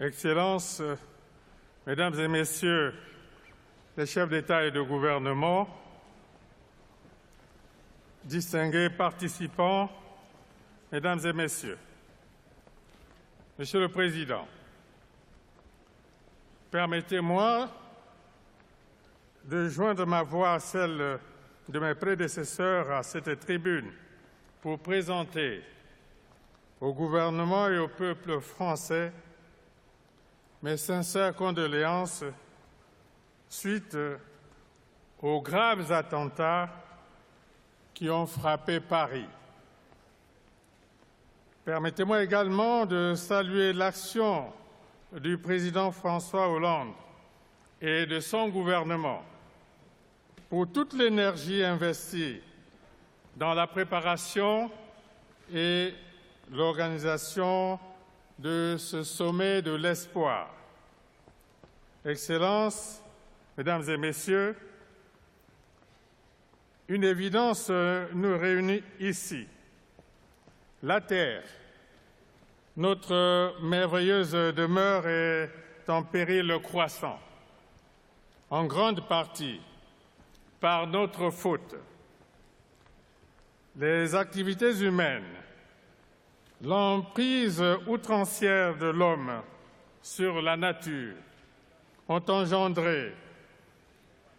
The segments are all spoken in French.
Excellences, Mesdames et Messieurs les chefs d'État et de gouvernement, distingués participants, Mesdames et Messieurs, Monsieur le Président, permettez-moi de joindre ma voix à celle de mes prédécesseurs à cette tribune pour présenter au gouvernement et au peuple français mes sincères condoléances suite aux graves attentats qui ont frappé Paris. Permettez-moi également de saluer l'action du président François Hollande et de son gouvernement pour toute l'énergie investie dans la préparation et l'organisation de ce sommet de l'espoir. Excellences, Mesdames et Messieurs, une évidence nous réunit ici. La Terre, notre merveilleuse demeure, est en péril croissant, en grande partie par notre faute. Les activités humaines, l'emprise outrancière de l'homme sur la nature ont engendré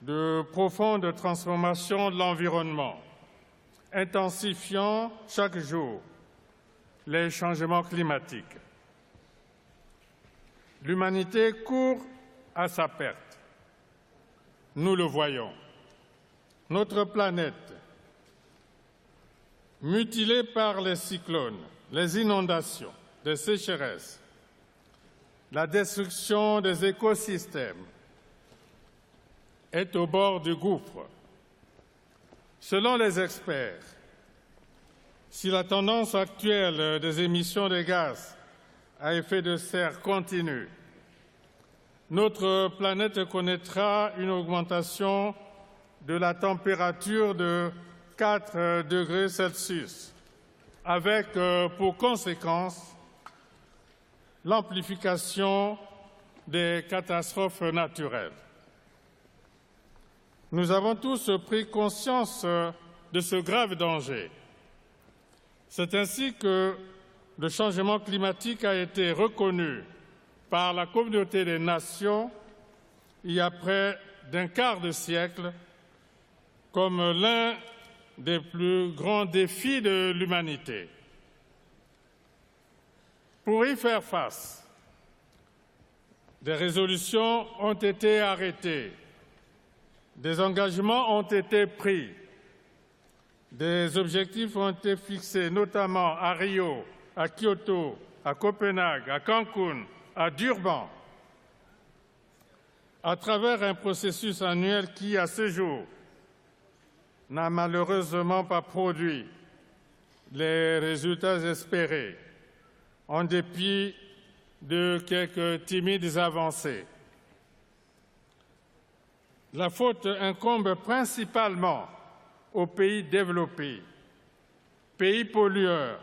de profondes transformations de l'environnement, intensifiant chaque jour les changements climatiques. L'humanité court à sa perte. Nous le voyons. Notre planète, mutilée par les cyclones, les inondations, les sécheresses, la destruction des écosystèmes, est au bord du gouffre. Selon les experts, si la tendance actuelle des émissions de gaz à effet de serre continue, notre planète connaîtra une augmentation de la température de 4 degrés Celsius, avec pour conséquence l'amplification des catastrophes naturelles. Nous avons tous pris conscience de ce grave danger. C'est ainsi que le changement climatique a été reconnu par la communauté des nations il y a près d'un quart de siècle comme l'un des plus grands défis de l'humanité. Pour y faire face, des résolutions ont été arrêtées, des engagements ont été pris, des objectifs ont été fixés, notamment à Rio, à Kyoto, à Copenhague, à Cancun, à Durban, à travers un processus annuel qui, à ce jour, n'a malheureusement pas produit les résultats espérés, en dépit de quelques timides avancées. La faute incombe principalement aux pays développés, pays pollueurs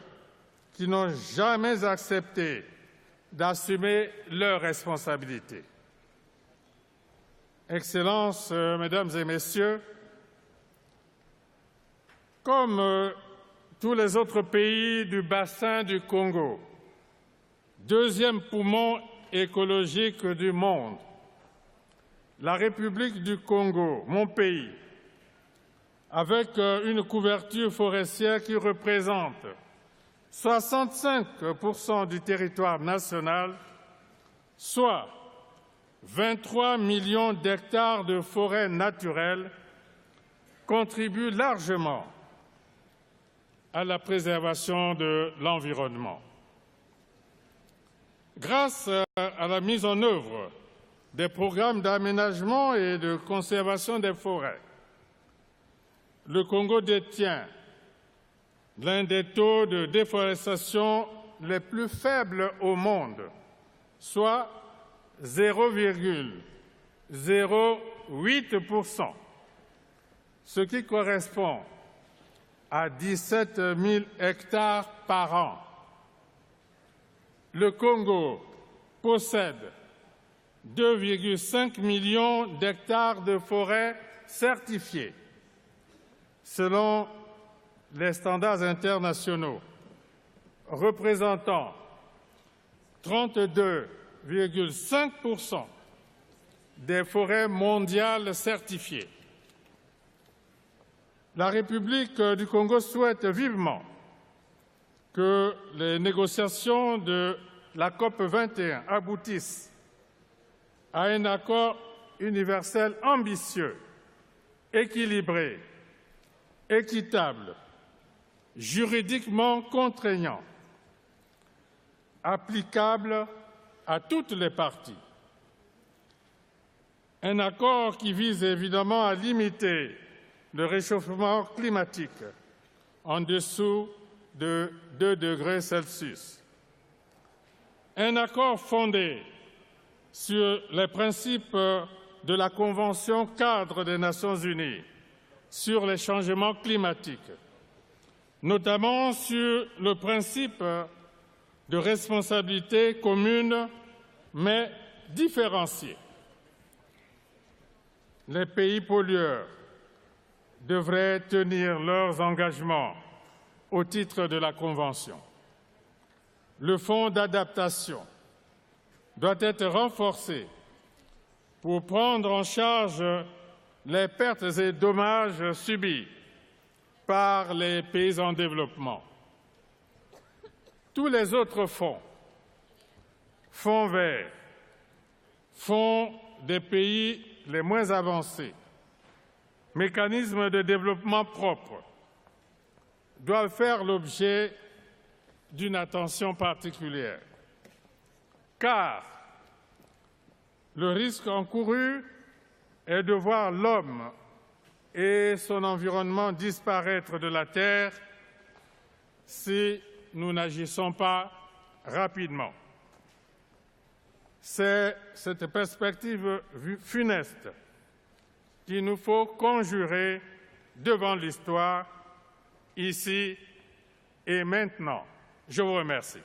qui n'ont jamais accepté d'assumer leurs responsabilités. Excellences, Mesdames et Messieurs, comme tous les autres pays du bassin du Congo, deuxième poumon écologique du monde, la République du Congo, mon pays, avec une couverture forestière qui représente 65% du territoire national, soit 23 millions d'hectares de forêts naturelles, contribue largement à la préservation de l'environnement. Grâce à la mise en œuvre des programmes d'aménagement et de conservation des forêts, le Congo détient l'un des taux de déforestation les plus faibles au monde, soit 0,08%, ce qui correspond à 17 000 hectares par an. Le Congo possède 2,5 millions d'hectares de forêts certifiées selon les standards internationaux, représentant 32,5% des forêts mondiales certifiées. La République du Congo souhaite vivement que les négociations de la COP 21 aboutissent à un accord universel ambitieux, équilibré, équitable, juridiquement contraignant, applicable à toutes les parties. Un accord qui vise évidemment à limiter le réchauffement climatique en dessous de 2 degrés Celsius. Un accord fondé sur les principes de la Convention cadre des Nations unies sur les changements climatiques, notamment sur le principe de responsabilité commune mais différenciée. Les pays pollueurs devraient tenir leurs engagements au titre de la Convention. Le fonds d'adaptation doit être renforcé pour prendre en charge les pertes et dommages subis par les pays en développement. Tous les autres fonds, fonds verts, fonds des pays les moins avancés, mécanismes de développement propres, doivent faire l'objet d'une attention particulière, car le risque encouru est de voir l'homme et son environnement disparaître de la Terre si nous n'agissons pas rapidement. C'est cette perspective funeste qu'il nous faut conjurer devant l'histoire, ici et maintenant. Je vous remercie.